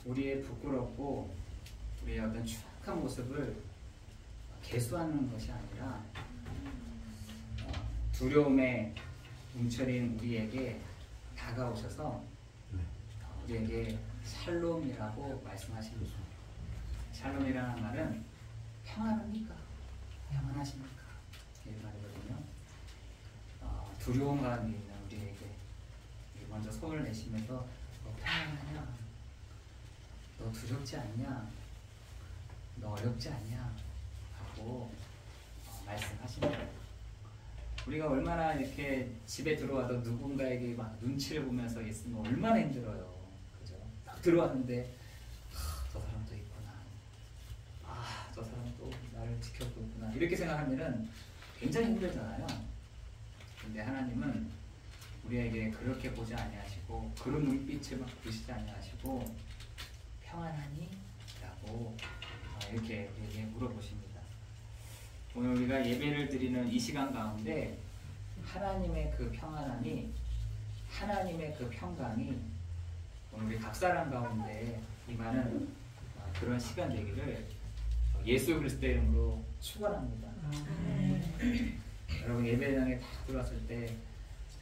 우리의 부끄럽고 우리의 어떤 추악한 모습을 개수하는 것이 아니라 두려움에 움츠린 우리에게 다가오셔서 우리에게 샬롬이라고 말씀하십니다. 샬롬이라는 말은 평안합니까? 평안하십니까? 이런 말이거든요. 두려움 가운데 있는 우리에게 먼저 손을 내시면서 너 평안하냐? 너 두렵지 않냐? 너 어렵지 않냐? 하고 말씀하십니다. 우리가 얼마나 이렇게 집에 들어와도 누군가에게 막 눈치를 보면서 있으면 얼마나 힘들어요. 그죠? 딱 들어왔는데 저 사람도 있구나. 저 사람 또 나를 지켜보고 있구나. 이렇게 생각하면은 굉장히 힘들잖아요. 근데 하나님은 우리에게 그렇게 보지 아니하시고 그런 눈빛을 막 보시지 아니하시고 평안하니? 라고 이렇게 우리에게 물어보십니다. 오늘 우리가 예배를 드리는 이 시간 가운데 하나님의 그 평안함이, 하나님의 그 평강이 오늘 우리 각 사람 가운데 임하는 그런 시간 되기를 예수 그리스도의 이름으로 축원합니다. 여러분 예배당에 딱 들어왔을 때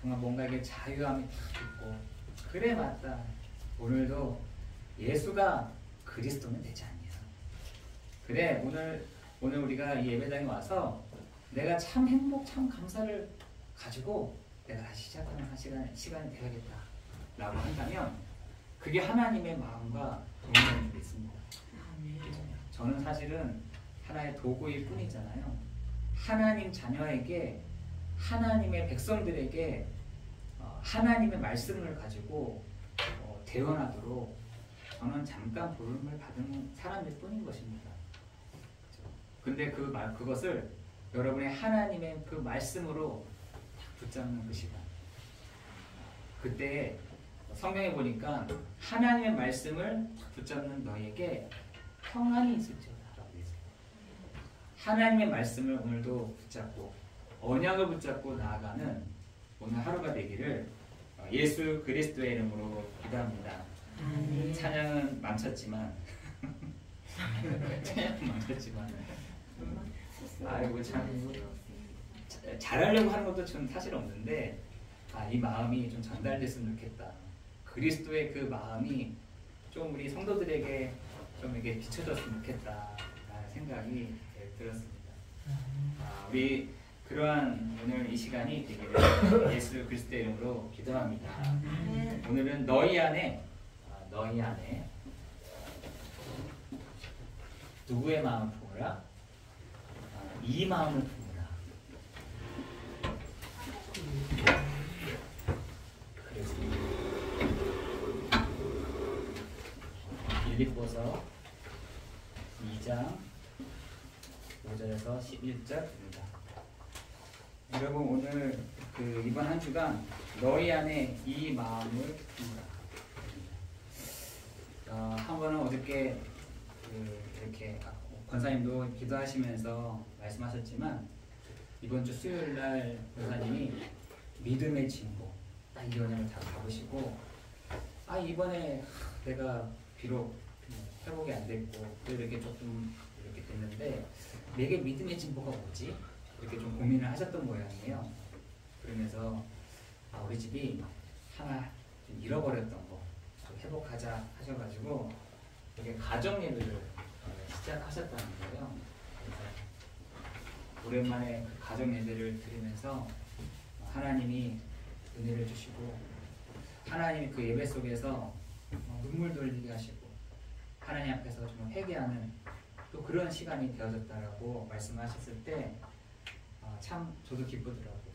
정말 뭔가 이게 자유함이 딱 있고, 그래 맞다, 오늘도 예수가 그리스도는 되지 않냐. 그래 오늘 우리가 이 예배당에 와서 내가 참 행복, 참 감사를 가지고 내가 다시 시작하는 시간이 되어야겠다 라고 한다면 그게 하나님의 마음과 동일한 일이 있습니다. 저는 사실은 하나의 도구일 뿐이잖아요. 하나님 자녀에게, 하나님의 백성들에게 하나님의 말씀을 가지고 대언하도록 저는 잠깐 부름을 받은 사람일 뿐인 것입니다. 근데 그것을 여러분의 하나님의 그 말씀으로 붙잡는 그 시간, 그때 성경에 보니까 하나님의 말씀을 붙잡는 너에게 평안이 있을지어다 라고 했어요. 하나님의 말씀을 오늘도 붙잡고 언약을 붙잡고 나아가는 오늘 하루가 되기를 예수 그리스도의 이름으로 기도합니다. 찬양은 멈췄지만 아이고 참 잘하려고 하는 것도 좀 사실 없는데 이 마음이 좀 전달됐으면 좋겠다. 그리스도의 그 마음이 좀 우리 성도들에게 좀 이렇게 비춰졌으면 좋겠다 라는 생각이 들었습니다. 우리 그러한 오늘 이 시간이 되기를 예수 그리스도의 이름으로 기도합니다. 오늘은 너희 안에 누구의 마음을 품으라? 이 마음을 품으라. 그렇습니다. 빌립보서 2장 5절에서 11절입니다. 여러분 오늘 이번 한 주간 너희 안에 이 마음을 품으라. 한 번은 어저께 이렇게 권사님도 기도하시면서 말씀하셨지만 이번 주 수요일 날 권사님이 믿음의 진보 딱 이 연양을 다 가보시고 이번에 내가 비록 회복이 안 됐고 이렇게 조금 이렇게 됐는데 내게 믿음의 진보가 뭐지? 이렇게 좀 고민을 하셨던 모양이에요. 그러면서 우리 집이 하나 좀 잃어버렸던 거 회복하자 하셔가지고 이렇게 가정 예배를 시작하셨다는 거예요. 그래서 오랜만에 그 가정 예배를 드리면서 하나님이 은혜를 주시고 하나님이 그 예배 속에서 눈물 돌리게 하시고 하나님 앞에서 정말 회개하는 또 그런 시간이 되어졌다라고 말씀하셨을 때 참 저도 기쁘더라고요.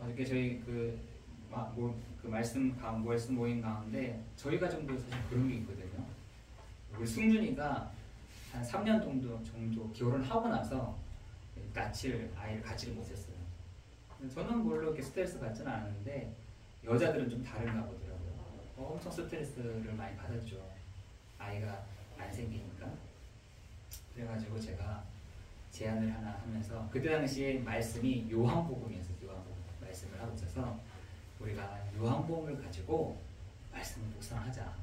어저께 저희 말씀 모임 가운데 저희 가정도 사실 그런 게 있거든요. 우리 승준이가 한 3년 정도 결혼하고 나서 아이를 갖지를 못했어요. 저는 물론 이렇게 스트레스 받지는 않았는데 여자들은 좀 다른가 보더라고요. 엄청 스트레스를 많이 받았죠. 아이가 안 생기니까. 그래가지고 제가 제안을 하나 하면서 그때 당시에 말씀이 요한복음이었어요. 요한복음 말씀을 하고 있어서 우리가 요한복음을 가지고 말씀을 묵상하자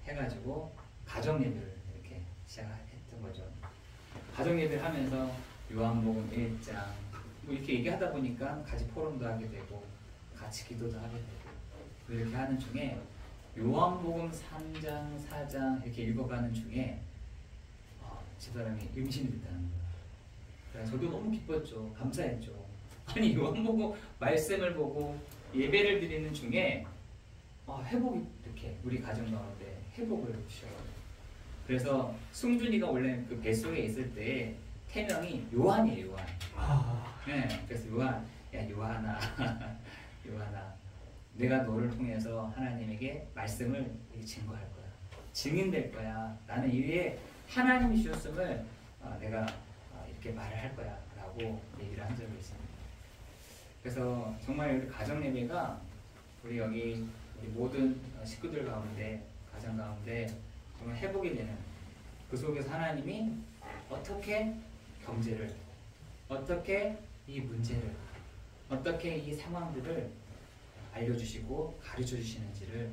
해가지고 가정 예배를 이렇게 시작했던 거죠. 가정 예배를 하면서 요한복음 1장 뭐 이렇게 얘기하다 보니까 같이 포럼도 하게 되고 같이 기도도 하게 되고 이렇게 하는 중에 요한복음 3장, 4장 이렇게 읽어가는 중에 집사람이 임신이 됐다는 거예요. 그래서 저도 너무 기뻤죠. 감사했죠. 아니 요한복음 말씀을 보고 예배를 드리는 중에 회복이 이렇게 우리 가정 가운데 회복을 주셔요. 그래서 승준이가 원래 그 뱃속에 있을 때 태명이 요한이에요. 요한. 네, 그래서 요한, 야 요한아, 요한아, 내가 너를 통해서 하나님에게 말씀을 증거할 거야. 증인될 거야. 나는 이 위에 하나님이 주셨음을 내가 이렇게 말을 할 거야. 라고 얘기를 한 적이 있습니다. 그래서 정말 우리 가정 예배가 우리 여기 우리 모든 식구들 가운데, 가정 가운데 정말 회복이 되는 그 속에서 하나님이 어떻게 경제를, 어떻게 이 문제를, 어떻게 이 상황들을 알려주시고 가르쳐 주시는지를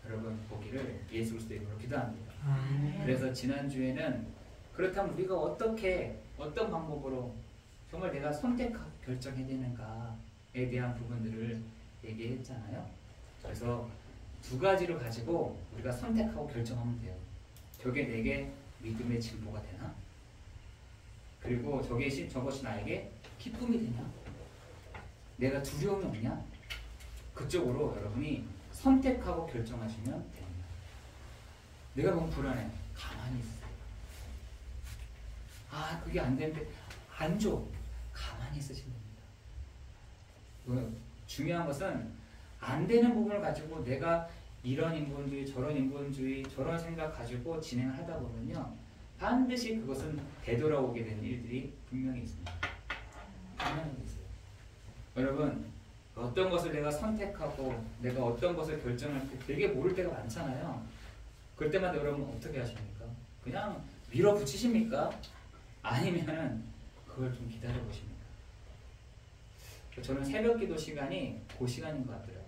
여러분 보기를 예수 그리스도 이름으로 기도합니다. 그래서 지난주에는 그렇다면 우리가 어떻게 어떤 방법으로 정말 내가 선택하고 결정해야 되는가에 대한 부분들을 얘기했잖아요. 그래서 두 가지를 가지고 우리가 선택하고 결정하면 돼요. 저게 내게 믿음의 진보가 되나? 그리고 저것이 나에게 기쁨이 되냐? 내가 두려움이 없냐? 그쪽으로 여러분이 선택하고 결정하시면 됩니다. 내가 너무 불안해. 가만히 있어요. 그게 안 되는데 안 줘. 가만히 있으시면 됩니다. 중요한 것은 안 되는 부분을 가지고 내가 이런 인본주의, 저런 인본주의, 저런 생각 가지고 진행을 하다 보면요. 반드시 그것은 되돌아오게 되는 일들이 분명히 있습니다. 분명히 있어요. 여러분, 어떤 것을 내가 선택하고 내가 어떤 것을 결정할 때 되게 모를 때가 많잖아요. 그럴 때마다 여러분 어떻게 하십니까? 그냥 밀어붙이십니까? 아니면은 그걸 좀 기다려 보십니까? 저는 새벽 기도 시간이 그 시간인 것 같더라고요.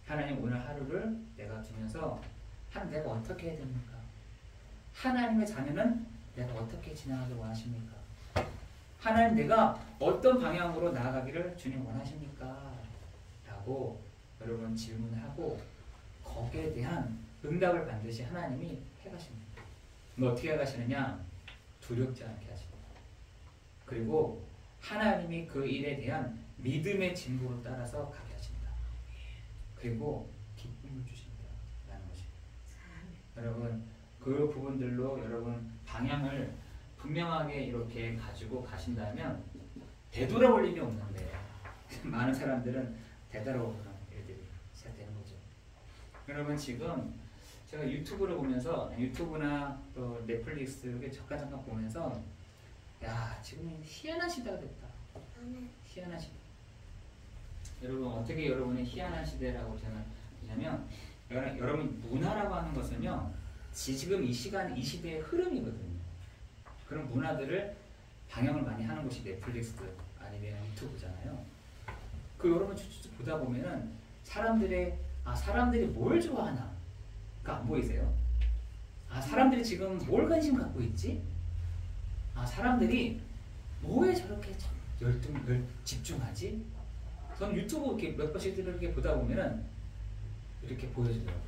하나님 오늘 하루를 내가 두면서 하나님 내가 어떻게 해야 됩니까? 하나님의 자녀는 내가 어떻게 진행하길 원하십니까? 하나님 내가 어떤 방향으로 나아가기를 주님 원하십니까? 라고 여러분 질문하고 거기에 대한 응답을 반드시 하나님이 해가십니다. 어떻게 해가시느냐? 두렵지 않게 하십니다. 그리고 하나님이 그 일에 대한 믿음의 진보를 따라서 가게 하십니다. 그리고 기쁨을 주십니다. 라는 것입니다. 여러분 그 부분들로 여러분 방향을 분명하게 이렇게 가지고 가신다면 되돌아올 일이 없는데 많은 사람들은 되돌아오는 일들이 시작되는 거죠. 여러분 지금 제가 유튜브를 보면서 유튜브나 또 넷플릭스 이렇게 잠깐 보면서 야 지금 희한한 시대가 됐다. 희한한 시대. 여러분 어떻게 여러분의 희한한 시대라고 생각하냐면 여러분 문화라고 하는 것은요 지금 이 시간 이 시대의 흐름이거든요. 그런 문화들을 방영을 많이 하는 곳이 넷플릭스 아니면 유튜브잖아요. 그 여러분 쭉 보다 보면은 사람들이 뭘 좋아하나? 그거 안 보이세요? 사람들이 지금 뭘 관심 갖고 있지? 사람들이 뭐에 저렇게 집중하지? 저는 유튜브 이렇게 몇 번씩 이렇게 보다 보면은 이렇게 보여지더라고요.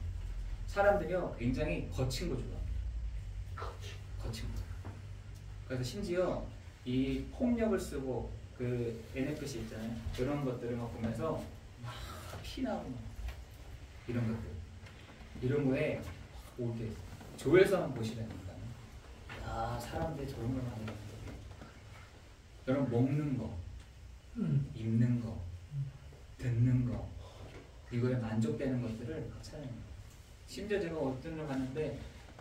사람들이요 굉장히 거친 거 좋아합니다. 거친 거. 그래서 심지어 이 폭력을 쓰고 그 NFC 있잖아요. 그런 것들을 막 보면서 막 피나고 이런 것들. 이런 거에 오게 조회수 한번 보시라니까. 사람들이 저런 걸 많이 합니다. 여러분 먹는 거, 입는 거, 듣는 거 이거에 만족되는 것들을 찾아냅니다. 심지어 제가 어떤 걸 봤는데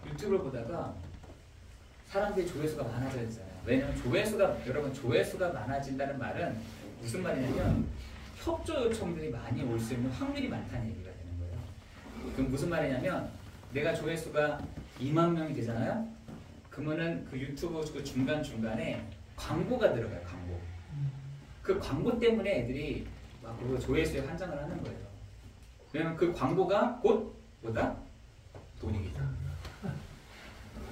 유튜브를 보다가 사람들이 조회수가 많아졌잖아요. 왜냐면 여러분 조회수가 많아진다는 말은 무슨 말이냐면 협조 요청들이 많이 올 수 있는 확률이 많다는 얘기가 되는 거예요. 그럼 무슨 말이냐면 내가 조회수가 2만 명이 되잖아요. 그러면은 그 유튜브 그 중간중간에 광고가 들어가요. 광고. 그 광고 때문에 애들이 막 그 조회수에 환장을 하는 거예요. 왜냐면 그 광고가 곧 뭐다? 돈이겠죠.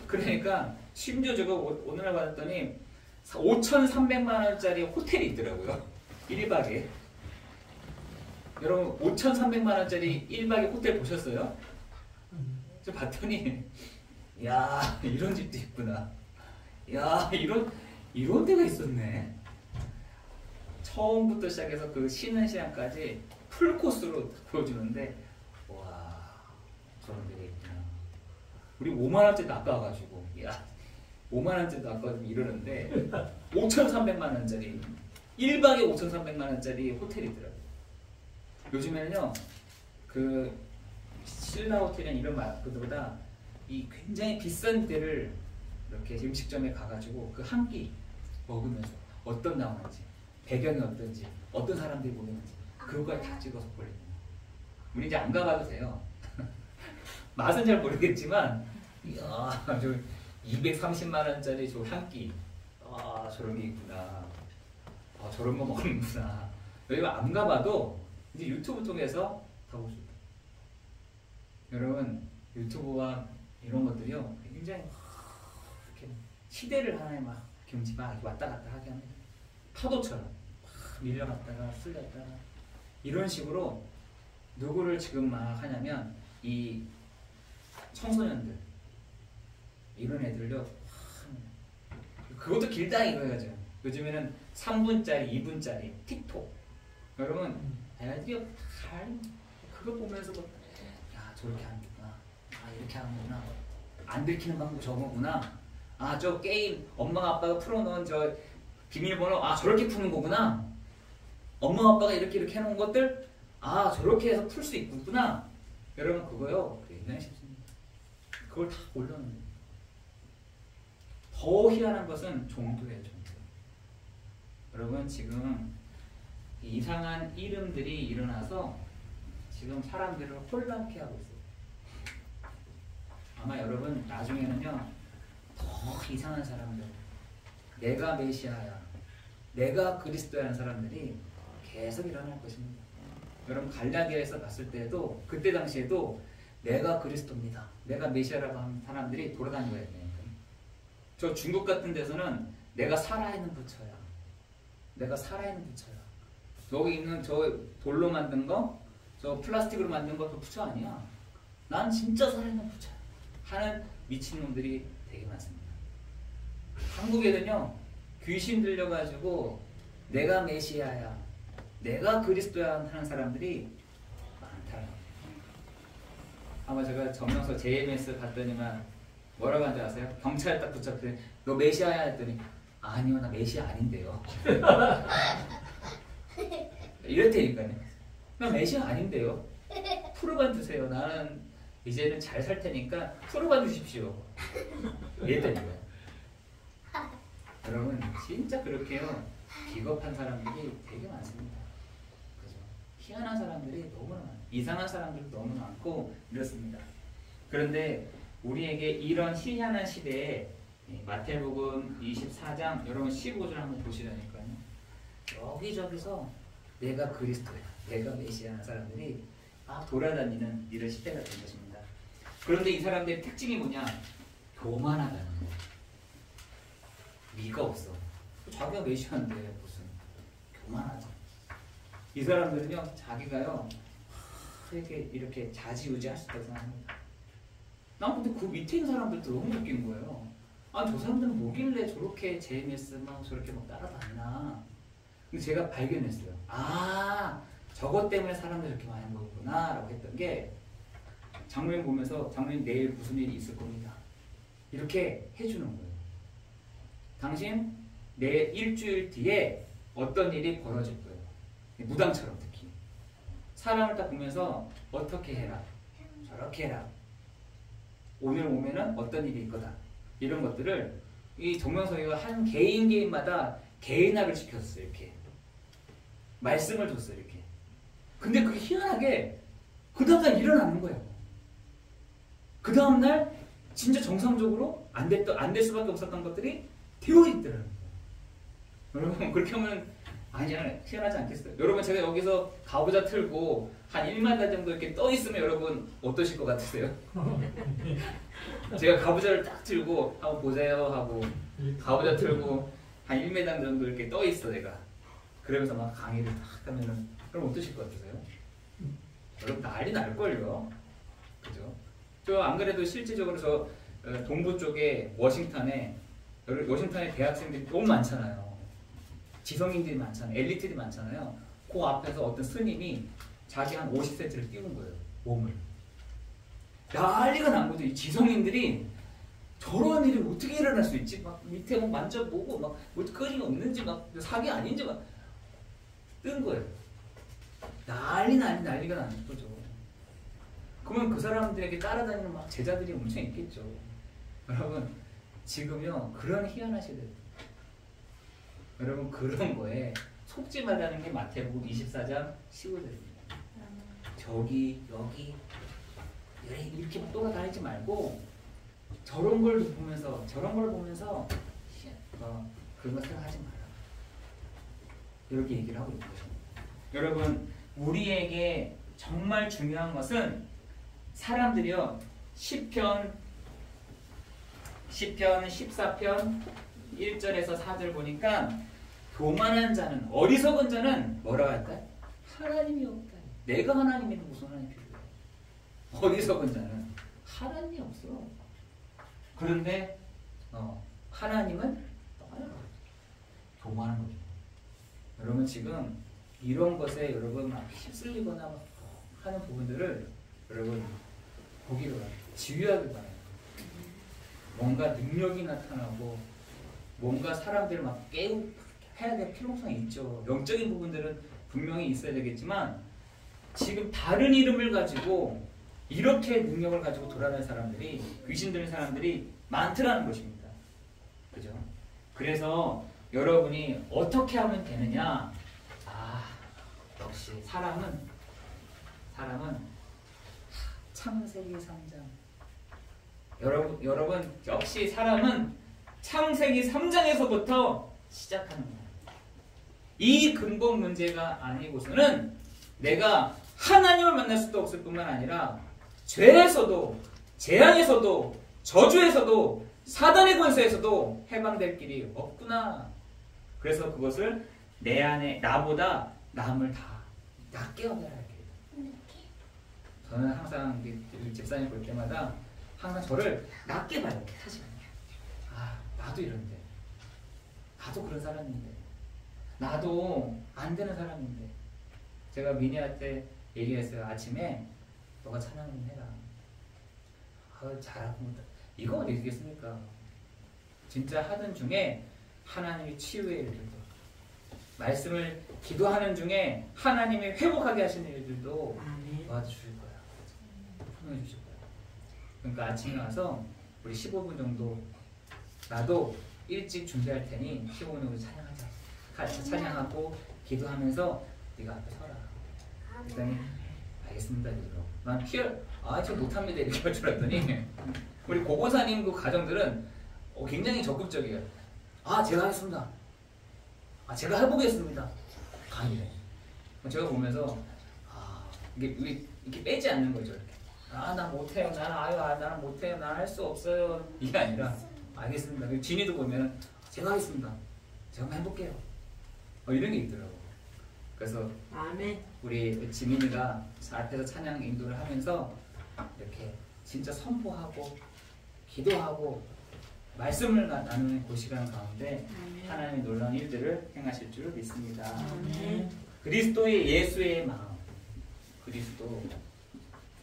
그러니까 심지어 제가 오늘 받았더니 5,300만 원짜리 호텔이 있더라고요. 1박에. 여러분 5,300만 원짜리 1박에 호텔 보셨어요? 저 봤더니 야 이런 집도 있구나. 야 이런 데가 있었네. 처음부터 시작해서 그 쉬는 시간까지 풀코스로 보여주는데 와 저런 데가 있구나. 우리 5만 원짜리도 아까워가지고 야 5만 원짜리도 아까워가지고 이러는데 5,300만 원짜리 1박에 5,300만 원짜리 호텔이더라고요. 요즘에는요 그 신라 호텔이나 이런 그보다 이 굉장히 비싼 데를 이렇게 음식점에 가가지고 그 한 끼 먹으면서 어떤 나오는지 배경이 어떤지 어떤 사람들이 보이는지 그것까지 다 찍어서 보내요. 우리 이제 안 가봐도 돼요. 맛은 잘 모르겠지만 이야 저 230만 원짜리 저 한 끼 아 저런 게 있구나. 아 저런 거 먹는구나. 여기가 안 가봐도 이제 유튜브 통해서 다 볼 수 있다. 여러분 유튜브와 이런 것들이요 굉장히 이렇게 시대를 하나에 막 경치 막 왔다 갔다 하게 합니다. 파도처럼 막 밀려갔다가 쓸렸다가 이런 식으로 누구를 지금 막 하냐면 이 청소년들 이런 애들요 그것도 길다 이거죠. 요즘에는 3분짜리 2분짜리 틱톡 여러분 애들이 잘 그거 보면서 뭐, 야 저렇게 하는구나 아 이렇게 하는구나 안 들키는 방법 저거구나 아 저 게임 엄마가 아빠가 풀어놓은 저 비밀번호 아 저렇게 푸는 거구나 엄마 아빠가 이렇게 해놓은 것들 아 저렇게 해서 풀 수 있구나. 여러분 그거요 굉장히 쉽습니다. 그걸 다 올려놓는 거예요. 더 희한한 것은 종교예요. 종교. 여러분 지금 이상한 이름들이 일어나서 지금 사람들을 혼란케 하고 있어요. 아마 여러분 나중에는요 더 이상한 사람들 내가 메시아야 내가 그리스도라는 사람들이 계속 일어날 것입니다. 여러분 갈라디아에서 봤을 때도 그때 당시에도 내가 그리스도입니다 내가 메시아라고 하는 사람들이 돌아다니고 있어요. 저 중국 같은 데서는 내가 살아있는 부처야 내가 살아있는 부처야 여기 있는 저 돌로 만든 거 저 플라스틱으로 만든 것도 부처 아니야 난 진짜 살아있는 부처야 하는 미친놈들이 되게 많습니다. 한국에는요 귀신 들려가지고 내가 메시아야 내가 그리스도야 하는 사람들이 많더라고요. 아마 제가 정명서 JMS 갔더니만 뭐라고 하는지 아세요? 경찰 딱 붙잡더니 너 메시아야 했더니 아니요 나 메시아 아닌데요. 이랬다니까요. 나 메시아 아닌데요. 프로반 주세요. 나는 이제는 잘 살 테니까 프로반 주십시오. 이랬다니까요. 여러분 진짜 그렇게요 비겁한 사람들이 되게 많습니다. 그죠? 희한한 사람들이 너무나 많아요. 이상한 사람들도 너무 많고 이렇습니다. 그런데 우리에게 이런 희한한 시대에 마태복음 24장 여러분 15절 한번 보시라니까요. 여기저기서 내가 그리스도야 내가 메시아 하는 사람들이 막 돌아다니는 이런 시대가 된 것입니다. 그런데 이 사람들의 특징이 뭐냐? 교만하다는 거예요. 미가 없어. 자기가 메시아인데 무슨 교만하죠. 이 사람들은요 자기가요 이렇게 자지우지할 수 있다고 생각합니다. 난 근데 그 밑에 있는 사람들도 너무 웃긴 거예요. 아 저 사람들은 뭐길래 저렇게 JMS 막 저렇게 막 따라다니나. 근데 제가 발견했어요. 아 저것 때문에 사람들이 이렇게 많이 하는 거구나 라고 했던 게 장로님 보면서 장로님 내일 무슨 일이 있을 겁니다. 이렇게 해주는 거예요. 당신 내 일주일 뒤에 어떤 일이 벌어질 거예요. 무당처럼 특히. 사람을 딱 보면서 어떻게 해라. 저렇게 해라. 오늘 오면은 어떤 일이 있거다. 이런 것들을 이 정명석이가 한 개인마다 개인화를 시켰어요. 이렇게. 말씀을 줬어요. 이렇게. 근데 그게 희한하게 그 다음날 일어나는 거예요. 그 다음날 진짜 정상적으로 안 될 수밖에 없었던 것들이 되어 있더라고요. 여러분 그렇게 하면 아니야, 희한하지 않겠어요? 여러분, 제가 여기서 가부좌 틀고 한 1만 단 정도 이렇게 떠 있으면 여러분 어떠실 것 같으세요? 제가 가부좌를 딱 들고 한번 보세요 하고 가부좌 틀고 한 1m 정도 이렇게 떠 있어 내가. 그러면서 막 강의를 딱 하면은 그럼 어떠실 것 같으세요? 여러분 난리 날걸요. 그죠? 저 안 그래도 실질적으로 저 동부 쪽에 워싱턴에 대학생들이 너무 많잖아요. 지성인들이 많잖아요. 엘리트들이 많잖아요. 그 앞에서 어떤 스님이 자기 한 50cm를 띄운 거예요. 몸을. 난리가 난 거죠. 이 지성인들이 저런 일이 어떻게 일어날 수 있지? 막 밑에 막 만져보고 막 뭐 끈이 없는지 막 사기 아닌지 막 뜬 거예요. 난리가 나는 거죠. 그러면 그 사람들에게 따라다니는 막 제자들이 엄청 있겠죠. 여러분 지금요 그런 희한한 시대. 여러분 그런 거에 속지 말라는 게 마태복음 24장 15절입니다. 저기 여기 이렇게 막 돌아다니지 말고 저런 걸 보면서 그런 거 생각하지 마라. 이렇게 얘기를 하고 있는 거죠. 여러분 우리에게 정말 중요한 것은 사람들이요 시편 14편 1절에서 4절 보니까 교만한 자는 어리석은 자는 뭐라고 할까요? 하나님이 없다. 내가 하나님이면 무슨 하나님 필요해? 어리석은 자는 하나님이 없어. 그런데 하나님은 떠나요. 교만한 거죠. 여러분 지금 이런 것에 여러분 막 휩쓸리거나 막 하는 부분들을 여러분 보기를 바라요. 지휘하길 바라요. 뭔가 능력이 나타나고 뭔가 사람들을 막 해야 될 필요성이 있죠. 영적인 부분들은 분명히 있어야 되겠지만 지금 다른 이름을 가지고 이렇게 능력을 가지고 돌아다니는 사람들이 귀신 들린 사람들이 많더라는 것입니다. 그죠? 그래서 여러분이 어떻게 하면 되느냐? 역시 사람은 창세기 3장. 여러분 역시 사람은 창세기 3장에서부터 시작하는 거예요. 이 근본 문제가 아니고서는 내가 하나님을 만날 수도 없을 뿐만 아니라 죄에서도 재앙에서도 저주에서도 사단의 권세에서도 해방될 길이 없구나. 그래서 그것을 내 안에 나보다 남을 다 낮게 여겨야 할게요. 저는 항상 집사님 볼 때마다 항상 저를 낮게 봐요. 사실 나도 이런데, 나도 그런 사람인데, 나도 안 되는 사람인데. 제가 미니한테 얘기했어요. 아침에 너가 찬양 좀 해라. 잘하고 이거 어디 있겠습니까? 진짜 하던 중에 하나님이 치유의 일들도, 말씀을 기도하는 중에 하나님이 회복하게 하시는 일들도 도와주실 거야. 분명해 주실 거야. 그러니까 아침에 와서 우리 15분 정도 나도 일찍 준비할 테니 15분 정도 찬양하자. 같이 찬양하고 기도하면서 네가 앞에 서라. 그랬더니 알겠습니다. 이러더라고. 난 저 못합니다. 이렇게 할 줄 알았더니 우리 고고사님 그 가정들은 굉장히 적극적이에요. 제가 하겠습니다. 제가 해보겠습니다. 강의를. 제가 보면서 이게 우리 이렇게 빼지 않는 거죠. 이렇게. 나 못해요. 나는 못해요. 난 할 수 없어요. 이게 아니라 알겠습니다. 진이도 보면 제가 하겠습니다. 제가 한번 해볼게요. 이런 게 있더라고. 그래서 아멘. 우리 지민이가 앞에서 찬양 인도를 하면서 이렇게 진짜 선포하고 기도하고 말씀을 나누는 그 시간 가운데 하나님의 놀라운 일들을 행하실 줄 믿습니다. 그리스도의 예수의 마음, 그리스도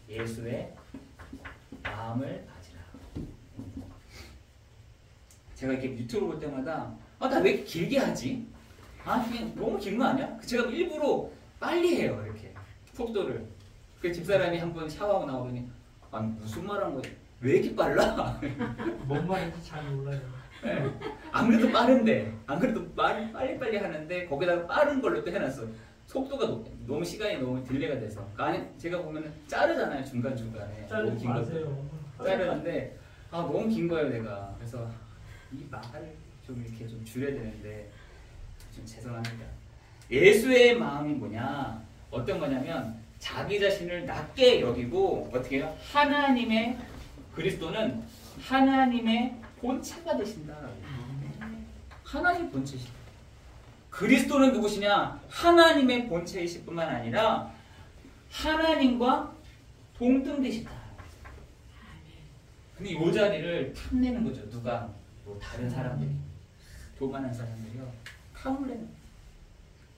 예수의 마음을 가지라. 제가 이렇게 유튜브 볼 때마다 나 왜 이렇게 길게 하지? 그냥 너무 긴 거 아니야? 제가 일부러 빨리 해요. 이렇게 속도를. 그 집사람이 한번 샤워하고 나오더니 무슨 말 한 거지? 왜 이렇게 빨라? 뭔 말인지 잘 몰라요. 네. 안 그래도 빠른데, 안 그래도 빨리 하는데 거기다가 빠른 걸로 또 해놨어. 속도가 너무 시간이 너무 딜레이가 돼서. 제가 보면은 자르잖아요. 중간중간에. 너무 긴 마세요. 자르는데 너무 긴 거예요. 내가. 그래서 이 말을 좀 이렇게 좀 줄여야 되는데 좀 죄송합니다. 예수의 마음이 뭐냐? 어떤 거냐면 자기 자신을 낮게 여기고 어떻게 해요? 하나님의 그리스도는 하나님의 본체가 되신다. 하나님 본체시다. 그리스도는 누구시냐? 하나님의 본체이실 뿐만 아니라 하나님과 동등되시다. 근데 이 자리를 탐내는 거죠. 누가? 뭐 다른 사람들이. 교만한 사람들이요. 탐을 내는.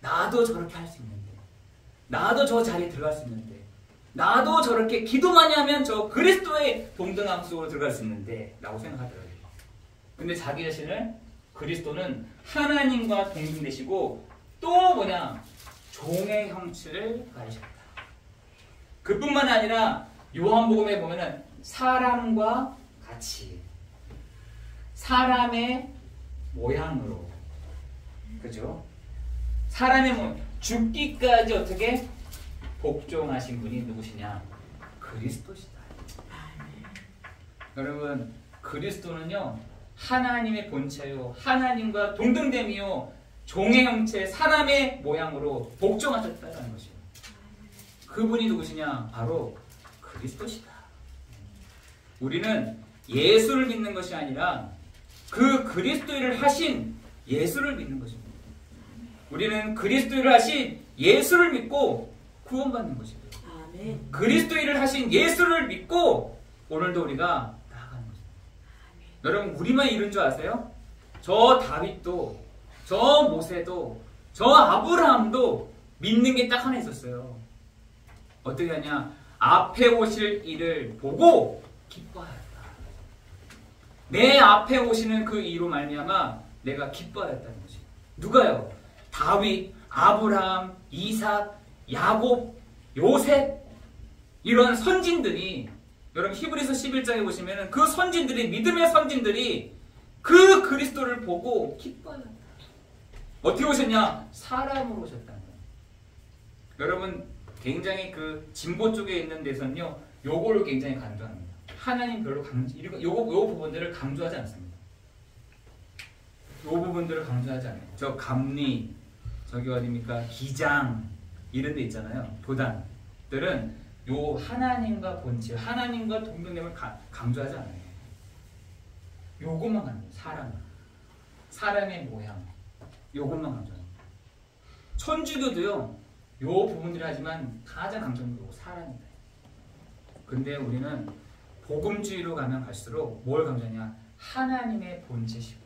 나도 저렇게 할 수 있는데. 나도 저 자리에 들어갈 수 있는데. 나도 저렇게 기도 많이 하면 저 그리스도의 동등함 속으로 들어갈 수 있는데 라고 생각하더라고요. 근데 자기 자신을 그리스도는 하나님과 동등되시고 또 뭐냐? 종의 형체를 가지셨다. 그뿐만 아니라 요한복음에 보면은 사람과 같이 사람의 모양으로, 그죠? 사람의 모양, 죽기까지 어떻게 복종하신 분이 누구시냐? 그리스도시다. 여러분, 그리스도는요 하나님의 본체요, 하나님과 동등됨이요, 종의 형체, 사람의 모양으로 복종하셨다는 것이요. 그분이 누구시냐? 바로 그리스도시다. 우리는 예수를 믿는 것이 아니라 그 그리스도 일을 하신 예수를 믿는 것입니다. 우리는 그리스도 일을 하신 예수를 믿고 구원받는 것입니다. 그리스도 일을 하신 예수를 믿고 오늘도 우리가 나아가는 것입니다. 여러분, 우리만 이런 줄 아세요? 저 다윗도, 저 모세도, 저 아브라함도 믿는 게 딱 하나 있었어요. 어떻게 하냐? 앞에 오실 일을 보고 기뻐하였다. 내 앞에 오시는 그 이로 말미암아 내가 기뻐하였다는 것이. 누가요? 다윗, 아브라함, 이삭, 야곱, 요셉, 이런 선진들이, 여러분 히브리서 11장에 보시면 그 선진들이, 믿음의 선진들이 그 그리스도를 보고 기뻐하였다. 어떻게 오셨냐? 사람으로 오셨다는 거예요. 여러분, 굉장히 그 진보 쪽에 있는 데서는요 요거를 굉장히 강조합니다. 하나님 별로 요 부분들을 강조하지 않습니다. 요 부분들을 강조하지 않아요. 저 감리, 저기 어디입니까? 기장 이런 데 있잖아요. 도단들은 요 하나님과 본체, 하나님과 동등됨을 강조하지 않아요. 요것만 강조해요. 사람의 모양, 요것만 강조합니다. 천주교도요 요 부분들을 하지만 가장 강조하는 게 사람이다. 근데 우리는 복음주의로 가면 갈수록 뭘 강조하냐? 하나님의 본체시고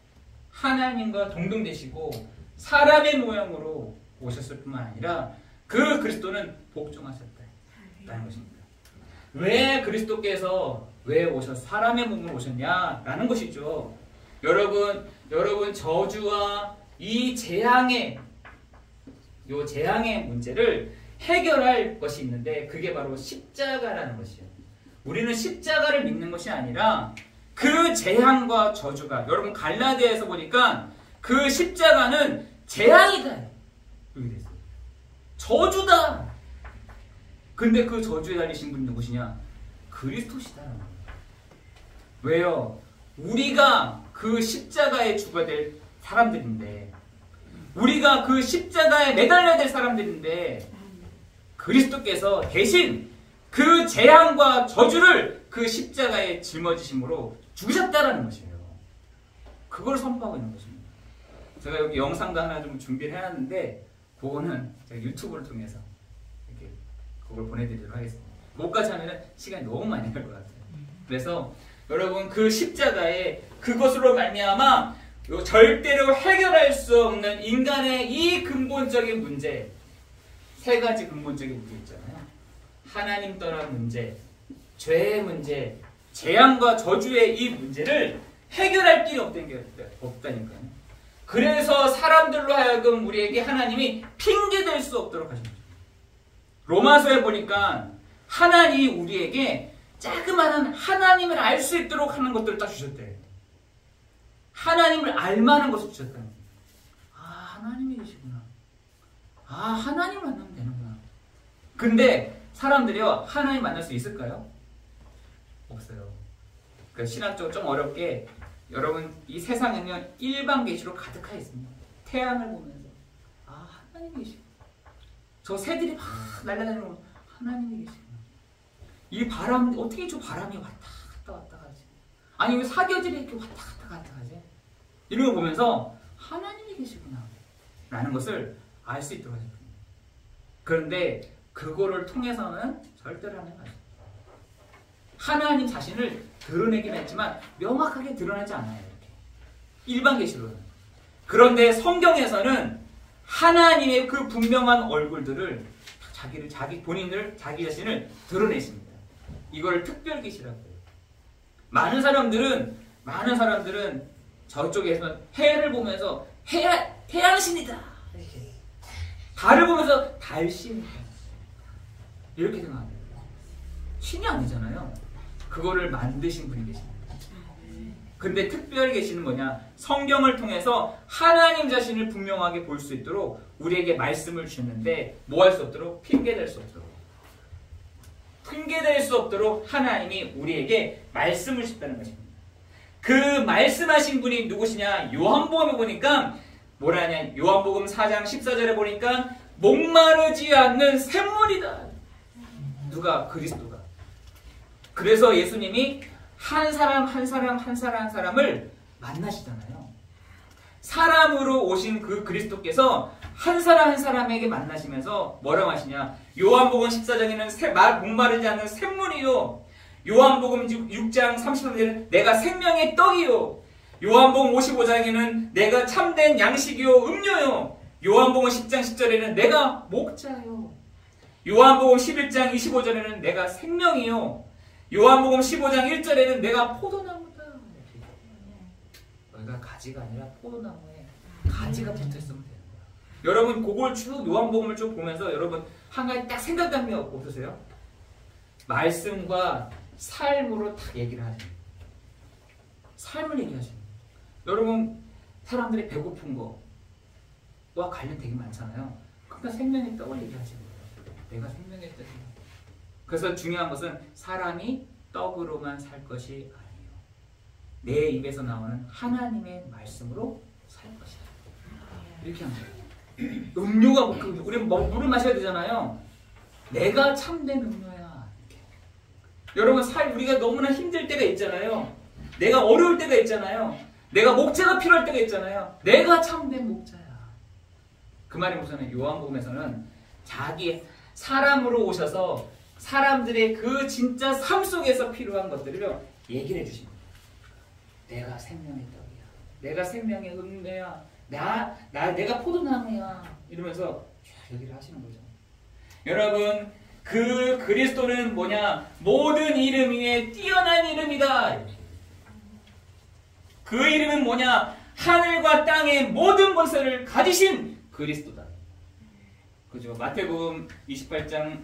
하나님과 동등되시고 사람의 모양으로 오셨을 뿐만 아니라 그 그리스도는 복종하셨다는 것입니다. 왜 그리스도께서 왜 사람의 몸으로 오셨냐라는 것이죠. 여러분 저주와 이 재앙의 문제를 해결할 것이 있는데 그게 바로 십자가라는 것이에요. 우리는 십자가를 믿는 것이 아니라 그 재앙과 저주가, 여러분 갈라디아에서 보니까 그 십자가는 재앙이다. 여기 됐어요. 저주다. 근데 그 저주에 달리신 분이 누구시냐? 그리스도시다. 왜요? 우리가 그 십자가에 죽어야 될 사람들인데, 우리가 그 십자가에 매달려야 될 사람들인데 그리스도께서 대신 그 재앙과 저주를 그 십자가에 짊어지심으로 죽으셨다라는 것이에요. 그걸 선포하고 있는 것입니다. 제가 여기 영상도 하나 좀 준비를 해놨는데 그거는 제가 유튜브를 통해서 이렇게 그걸 보내드리도록 하겠습니다. 그것까지 하면 시간이 너무 많이 갈 것 같아요. 그래서 여러분 그 십자가에 그것으로 말미암아 절대로 해결할 수 없는 인간의 이 근본적인 문제, 세 가지 근본적인 문제 있잖아요. 하나님 떠난 문제, 죄의 문제, 재앙과 저주의 이 문제를 해결할 길이 없다니까요. 그래서 사람들로 하여금 우리에게 하나님이 핑계댈 수 없도록 하신 거죠. 로마서에 보니까 하나님이 우리에게 자그마한 하나님을 알 수 있도록 하는 것들을 딱 주셨대요. 하나님을 알만한 것을 주셨다는 거예요. 아, 하나님이 계시구나. 아, 하나님 만나면 되는구나. 근데 사람들이요, 하나님 만날 수 있을까요? 없어요. 그러니까 신학적으로 좀 어렵게, 여러분 이 세상에는 일반 계시로 가득하 있습니다. 태양을 보면서 아, 하나님이 계시고, 저 새들이 막 날아다니는 거 하나님이 계시고, 이 바람, 어떻게 저 바람이 왔다 갔다 하지? 아니 왜 사계절이 이렇게 왔다 갔다 하지? 이런 거 보면서 하나님이 계시구나 라는 것을 알 수 있도록 하죠. 그런데 그거를 통해서는 절대로 하는 거죠. 하나님 자신을 드러내긴 했지만 명확하게 드러나지 않아요. 이렇게. 일반 계시로는. 그런데 성경에서는 하나님의 그 분명한 얼굴들을 자기 자신을 드러내십니다. 이걸 특별 계시라고 해요. 많은 사람들은 저쪽에서 해를 보면서 태양신이다 이렇게, 달을 보면서 달신이다 이렇게 생각합니다. 신이 아니잖아요. 그거를 만드신 분이 계십니다. 근데 특별 계시는 뭐냐? 성경을 통해서 하나님 자신을 분명하게 볼 수 있도록 우리에게 말씀을 주셨는데 뭐 할 수 없도록? 핑계댈 수 없도록. 핑계댈 수 없도록 하나님이 우리에게 말씀을 주셨다는 것입니다. 그 말씀하신 분이 누구시냐? 요한복음에 보니까 뭐라냐? 요한복음 4장 14절에 보니까 목마르지 않는 샘물이다. 누가? 그리스도가. 그래서 예수님이 한 사람을 만나시잖아요. 사람으로 오신 그 그리스도께서 한 사람에게 만나시면서 뭐라고 하시냐? 요한복음 14장에는 목마르지 않는 샘물이요, 요한복음 6장 33절에는 내가 생명의 떡이요, 요한복음 55장에는 내가 참된 양식이요 음료요, 요한복음 10장 10절에는 내가 목자요, 요한복음 11장 25절에는 내가 생명이요, 요한복음 15장 1절에는 내가 포도나무다. 너희가 가지가 아니라 포도나무에 가지가 붙어있으면 돼요. 여러분 그걸 쭉 요한복음을 쭉 보면서 여러분 한 가지 딱 생각한 게 없으세요? 말씀과 삶으로 딱 얘기를 하죠. 삶을 얘기하죠. 여러분 사람들이 배고픈 거와 관련 되게 많잖아요. 그러니까 생명의 떡을 얘기하시는 거예요. 내가 생명의 떡이야. 그래서 중요한 것은 사람이 떡으로만 살 것이 아니에요. 내 입에서 나오는 하나님의 말씀으로 살 것이다. 이렇게 하는 거예요. 음료가 우리 물을 마셔야 되잖아요. 내가 참된 음료야. 이렇게. 여러분 우리가 너무나 힘들 때가 있잖아요. 내가 어려울 때가 있잖아요. 내가 목자가 필요할 때가 있잖아요. 내가 참된 목자야. 그 말이 무슨 요한복음에서는 자기 사람으로 오셔서 사람들의 그 진짜 삶 속에서 필요한 것들을 얘기를 해주십니다. 내가 생명의 떡이야. 내가 생명의 음료야. 내가 포도나무야. 이러면서 얘기를 하시는 거죠. 여러분, 그 그리스도는 뭐냐? 모든 이름 위에 뛰어난 이름이다. 그 이름은 뭐냐? 하늘과 땅의 모든 권세를 가지신 그리스도다. 그죠? 마태복음 28장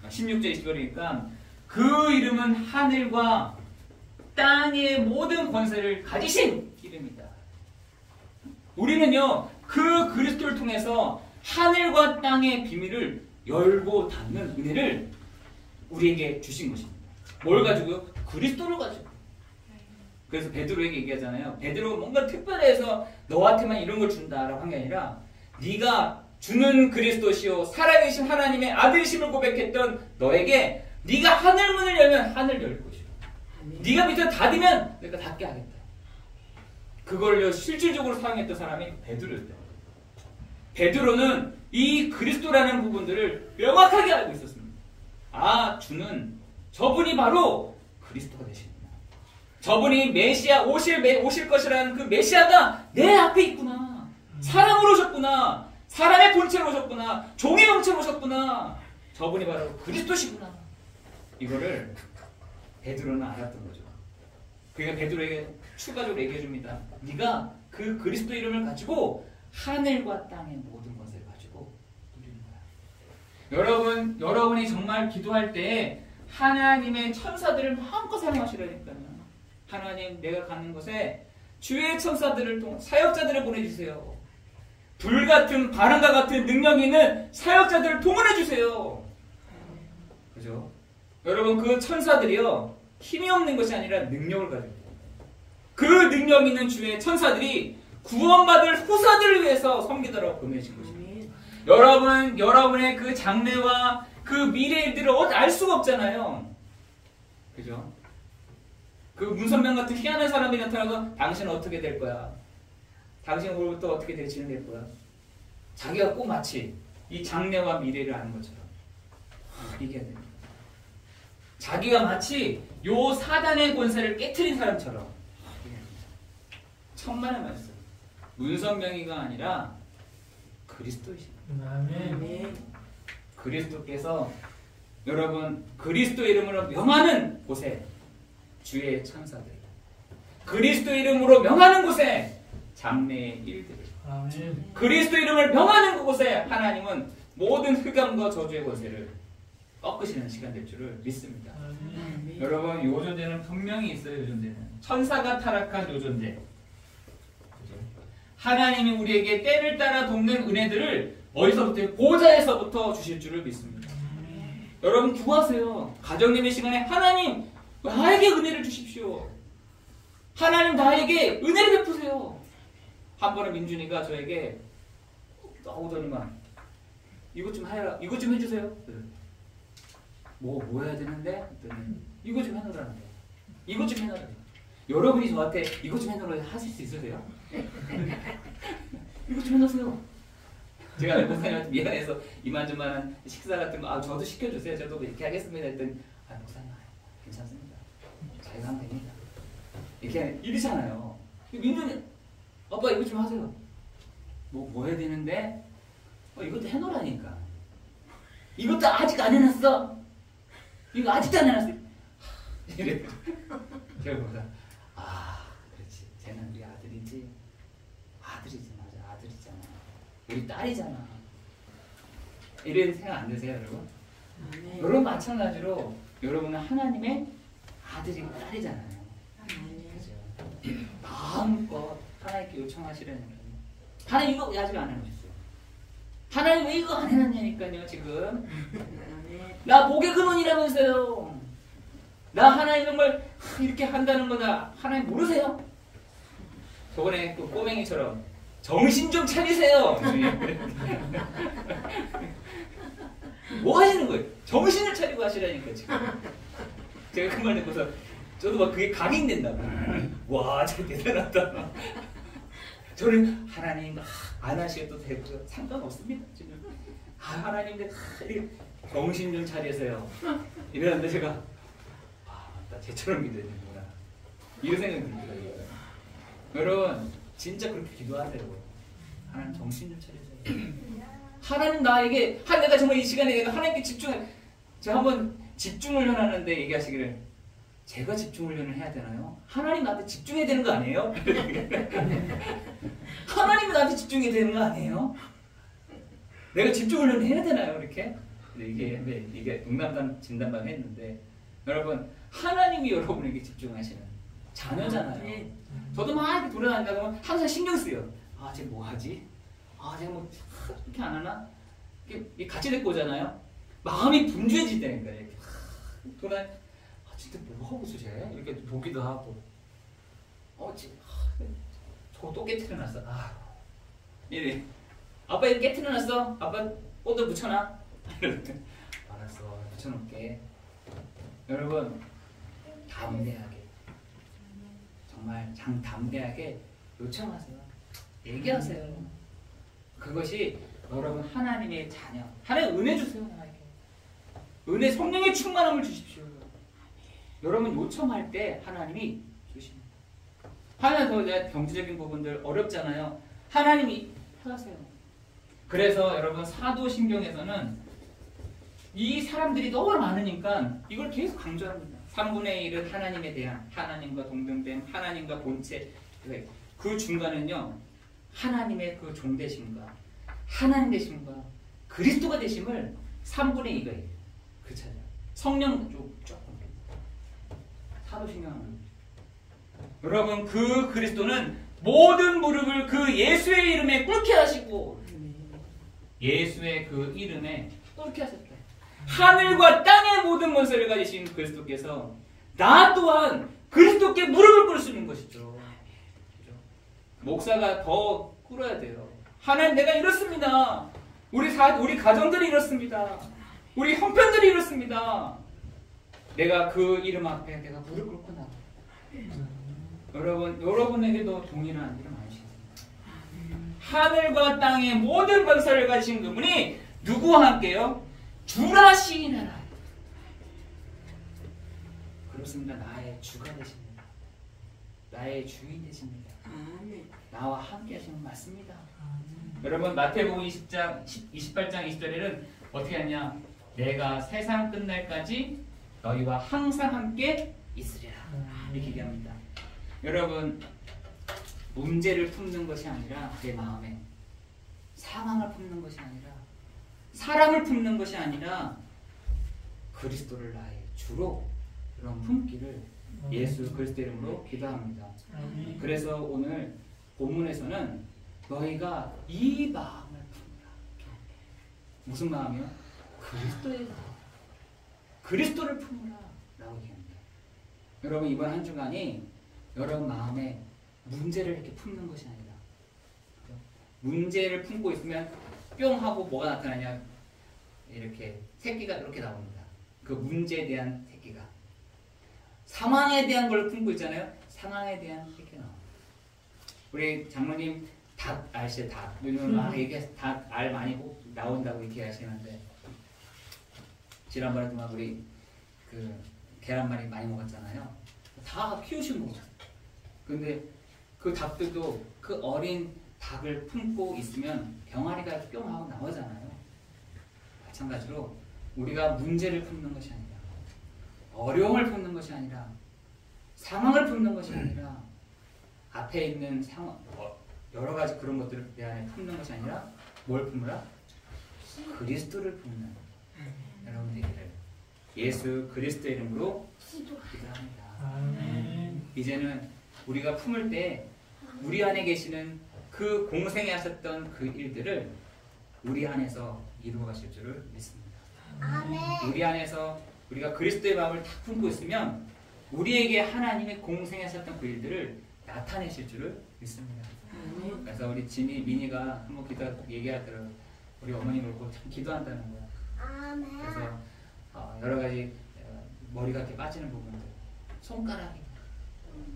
16절 20절이니까 그 이름은 하늘과 땅의 모든 권세를 가지신 이름이다. 우리는요, 그 그리스도를 통해서 하늘과 땅의 비밀을 열고 닫는 은혜를 우리에게 주신 것입니다. 뭘 가지고요? 그리스도를 가지고. 그래서 베드로에게 얘기하잖아요. 베드로가 뭔가 특별해서 너한테만 이런 걸 준다라고 한 게 아니라 네가 주는 그리스도시요 살아계신 하나님의 아들이심을 고백했던 너에게 네가 하늘 문을 열면 하늘 열 것이요, 네가 밑에 닫으면 내가 닫게 하겠다. 그걸요 실질적으로 사용했던 사람이 베드로였다. 베드로는 이 그리스도라는 부분들을 명확하게 알고 있었습니다. 아, 주는 저분이 바로 그리스도가 되시구나. 저분이 메시아 오실 것이라는 그 메시아가 내 앞에 있구나. 사람으로 오셨구나. 사람의 본체로 오셨구나. 종의 형체로 오셨구나. 저분이 바로 그리스도시구나. 이거를 베드로는 알았던 거죠. 그러니까 베드로에게 추가적으로 얘기해 줍니다. 네가 그 그리스도 이름을 가지고 하늘과 땅의 모든 것을 가지고 누리는 거야. 여러분이 정말 기도할 때 하나님의 천사들을 마음껏 사용하시라니까요. 하나님, 내가 가는 곳에 주의 천사들을 통해 사역자들을 보내주세요. 불같은 바람과 같은 능력이 있는 사역자들을 동원해주세요. 그죠? 여러분, 그 천사들이요 힘이 없는 것이 아니라 능력을 가지고 있어요. 그 능력 있는 주의 천사들이 구원받을 후사들을 위해서 섬기도록 보내신 것입니다. 여러분의 그 장래와 그 미래의 일들을 알 수가 없잖아요. 그죠? 그 문선명 같은 희한한 사람이 나타나서 당신은 어떻게 될 거야? 당신은 오늘부터 어떻게 진행될 거야? 자기가 꼭 마치 이 장래와 미래를 아는 것처럼 얘기해야 됩니다. 자기가 마치 요 사단의 권세를 깨트린 사람처럼 천만의 말씀. 문선명이가 아니라 그리스도이십니다. 아멘. 그리스도께서 여러분 그리스도 이름으로 명하는 곳에 주의 천사들, 그리스도 이름으로 명하는 곳에 장래의 일들을, 아멘. 그리스도 이름을 명하는 그곳에 하나님은 모든 흑암과 저주의 권세를 꺾으시는 시간 될 줄을 믿습니다. 아멘. 여러분 요 존재는 분명히 있어요. 요 존재는 천사가 타락한 요 존재. 하나님이 우리에게 때를 따라 돕는 은혜들을 어디서부터? 보좌에서부터 주실 줄을 믿습니다. 여러분 구하세요. 가정님의 시간에 하나님 나에게 은혜를 주십시오. 하나님 나에게 은혜를 베푸세요. 한 번은 민준이가 저에게 나오더니만 이것 좀 해라, 이것 좀 해주세요. 뭐 해야 되는데? 이것 좀 해놓으라는데. 이것 좀 해놓으라. 여러분이 저한테 이것 좀 해놓으라 하실 수 있으세요? 이것 좀 해놓으세요. 제가 목사님한테 미안해서 이만저만한 식사 같은 거 저도 시켜주세요. 저도 이렇게 하겠습니다. 했더니 목사님 괜찮습니다. 자기가 하면 됩니다. 이렇게 이러잖아요. 민준이 아빠 이것 좀 하세요. 뭐 해야 되는데? 이것도 해놓으라니까. 이것도 아직 안 해놨어. 이거 아직도 안 해놨어. 이래. 제가 보다 그렇지. 쟤는 우리 아들이지. 아들이지 맞아. 아들이잖아. 우리 딸이잖아. 이런 생각 안 드세요, 여러분? 네. 여러분 마찬가지로 여러분은 하나님의 아들이고 딸이잖아요. 그죠? 마음껏 하나님께 요청하시라는 거예요. 하나님 이거 아직 안 해놓으셨어요. 하나님 왜 이거 안 해놨냐니까요, 지금. 나 목의 근원이라면서요. 나 하나님 정말 이렇게 한다는 거다. 하나님 모르세요? 저번에 그 꼬맹이처럼 정신 좀 차리세요. 뭐 하시는 거예요? 정신을 차리고 하시라니까 지금. 제가 그 말 듣고서 저도 막 그게 각인된다고. 와, 진짜 대단하다. 저는 하나님 안 하셔도 되고 상관없습니다. 지금 하나님들 정신 좀 차리세요. 이러는데 제가 나 쟤처럼 믿어야 되는구나. 이런 생각이 들더라고요. 여러분 진짜 그렇게 기도하세요. 하나님 정신 좀 차리세요. 하나님 나에게 내가 정말 이 시간에 내가 하나님께 집중해. 제가 한번 집중 훈련하는데 얘기하시기를 제가 집중 훈련을 해야 되나요? 하나님 나한테 집중해야 되는 거 아니에요? 하나님이 나한테 집중해야 되는 거 아니에요? 내가 집중 훈련을 해야 되나요? 이렇게? 이게 농담반 진담반 했는데 여러분 하나님이 여러분에게 집중하시는 자녀잖아요. 저도 막 이렇게 돌아다니다 보면 항상 신경 쓰여. 쟤 뭐 하지? 쟤 뭐 이렇게 안 하나? 이렇게 같이 데리고 오잖아요. 마음이 분주해지다니까. 이렇게 진짜 뭐 하고 있어 쟤? 이렇게 보기도 하고. 저거 또 깨트려놨어. 이래. 아빠 이거 깨트려놨어? 아빠 꽃도 붙여놔? 알았어. 붙여놓을게. 여러분 담대하게 정말 담대하게 요청하세요. 얘기하세요. 그것이 여러분 하나님의 자녀. 하나님 은혜 주세요. 하나님께. 은혜 성령의 충만함을 주십시오. 여러분 요청할 때 하나님이 주십니다. 하나 더 경제적인 부분들 어렵잖아요. 하나님이 하세요. 그래서 여러분 사도신경에서는 이 사람들이 너무 많으니까 이걸 계속 강조합니다. 3분의 1은 하나님에 대한 하나님과 동등됨, 하나님과 본체. 그 중간은요. 하나님의 그 종되심과 하나님 되심과 그리스도가 되심을 3분의 2가 그 차이야. 성령 조금. 사도신경은 여러분 그 그리스도는 모든 무릎을 그 예수의 이름에 꿇게 하시고 예수의 그 이름에 꿇게 하셨다. 하늘과 땅의 모든 권세를 가지신 그리스도께서 나 또한 그리스도께 무릎을 꿇을 수 있는 것이죠. 목사가 더 꿇어야 돼요. 하나님 내가 이렇습니다. 우리 가정들이 이렇습니다. 우리 형편들이 이렇습니다. 내가 그 이름 앞에 내가 무릎 꿇고 나가. 여러분에게도 동일한 이름 아니시겠습니까? 하늘과 땅의 모든 권세를 가지신 그분이 누구와 함께요? 주라 시인하라. 그렇습니다. 나의 주가 되십니다. 나의 주인 되십니다. 아멘. 나와 함께 하시는 건 맞습니다. 여러분 마태복음 28장 20절에는 어떻게 하냐? 내가 세상 끝날까지 너희와 항상 함께 있으리라. 이렇게 얘기합니다. 여러분 문제를 품는 것이 아니라 내 마음에 상황을 품는 것이 아니라 사람을 품는 것이 아니라 그리스도를 나의 주로 그런 품기를 예수 그리스도 이름으로 기도합니다. 그래서 오늘 본문에서는 너희가 이 마음을 품으라. 무슨 마음이요? 그리스도의 마음. 그리스도를 품으라 라고 얘기합니다. 여러분 이번 한 주간이 여러분 마음에 문제를 이렇게 품는 것이 아니라 문제를 품고 있으면 뿅 하고 뭐가 나타나냐, 이렇게 새끼가 이렇게 나옵니다. 그 문제에 대한 새끼가. 상황에 대한 걸 품고 있잖아요. 상황에 대한 새끼가 나옵니다. 우리 장로님 닭 아시죠? 닭. 요즘 막 이게 닭 알 많이 나온다고 이렇게 하시는데 지난번에 동안 우리 그 계란말이 많이 먹었잖아요. 다 키우신 거죠. 근데 그 닭들도 그 어린 닭을 품고 있으면 병아리가 뿅 하고 나오잖아요. 마찬가지로 우리가 문제를 품는 것이 아니라 어려움을 품는 것이 아니라 상황을 품는 것이 아니라 앞에 있는 상황 여러 가지 그런 것들을 내 안에 품는 것이 아니라 뭘 품으라? 그리스도를 품는 여러분들에게 예수 그리스도의 이름으로 기도합니다. 이제는 우리가 품을 때 우리 안에 계시는 그 공생에 하셨던 그 일들을 우리 안에서 이루어 가실 줄을 믿습니다. 우리 안에서 우리가 그리스도의 마음을 딱 품고 있으면 우리에게 하나님의 공생에 하셨던 그 일들을 나타내실 줄을 믿습니다. 그래서 우리 미니가 한번 얘기하더라고요. 우리 어머님을 보고 참 기도한다는 거야. 그래서 여러 가지 머리가 이렇게 빠지는 부분들, 손가락이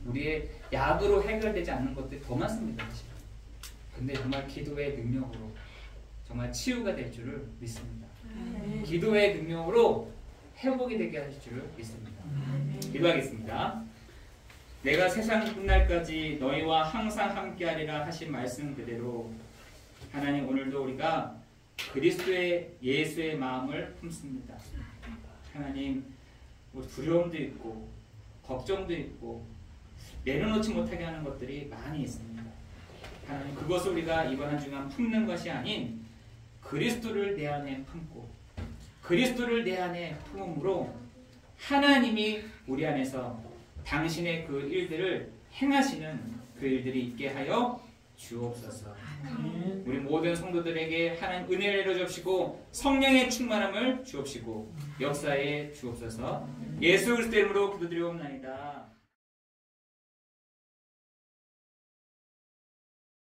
우리의 약으로 해결되지 않는 것들이 더 많습니다. 사실. 근데 정말 기도의 능력으로 정말 치유가 될 줄을 믿습니다. 기도의 능력으로 회복이 되게 하실 줄을 믿습니다. 기도하겠습니다. 내가 세상 끝날까지 너희와 항상 함께하리라 하신 말씀 그대로 하나님 오늘도 우리가 그리스도의 예수의 마음을 품습니다. 하나님 두려움도 있고 걱정도 있고 내려놓지 못하게 하는 것들이 많이 있습니다. 하나님 그것을 우리가 이번 한 주간 품는 것이 아닌 그리스도를 내 안에 품고 그리스도를 내 안에 품음으로 하나님이 우리 안에서 당신의 그 일들을 행하시는 그 일들이 있게 하여 주옵소서. 우리 모든 성도들에게 하나님 은혜를 내려주옵시고 성령의 충만함을 주옵시고 역사에 주옵소서. 예수 그리스도 이름으로 기도드리옵나이다.